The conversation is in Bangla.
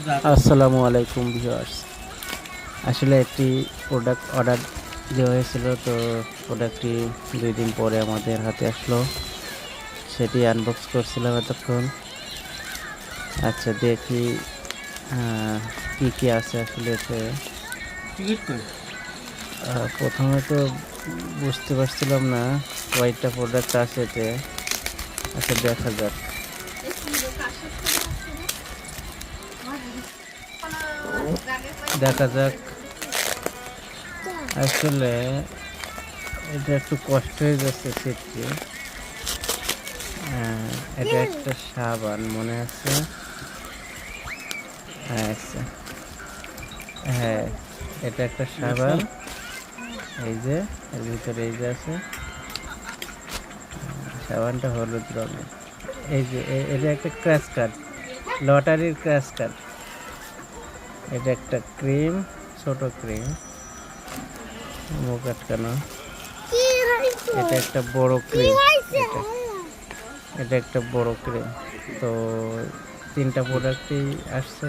আসসালামু আলাইকুম ভিউয়ার্স। আসলে একটি প্রোডাক্ট অর্ডার দেওয়া হয়েছিল, তো প্রোডাক্টটি 2 দিন পরে আমাদের হাতে আসলো। সেটি আনবক্স করছিলাম এতক্ষণ। আচ্ছা, দেখি কি কি আছে আসলে এতে। প্রথমে তো বুঝতে পারছিলাম না কয়টা প্রোডাক্ট আছে এতে। আচ্ছা, দেখা যাক। দেখা যাক। আসলে এটা একটু কষ্ট হয়ে যাচ্ছে সেটটি। এটা একটা সাবান মনে আছে। আচ্ছা, হ্যাঁ, এটা একটা সাবান। এই যে এর ভিতরে এই যে আছে, সাবানটা হলুদ রঙের। এই যে এটা একটা ক্র্যাশ কার্ড, লটারির ক্র্যাশ কার্ড। এটা একটা ক্রিম, ছোট ক্রিম, মুখ আটকানো। এটা একটা বড় ক্রিম। এটা এটা একটা বড় ক্রিম। তো 3টা প্রোডাক্টই আসছে।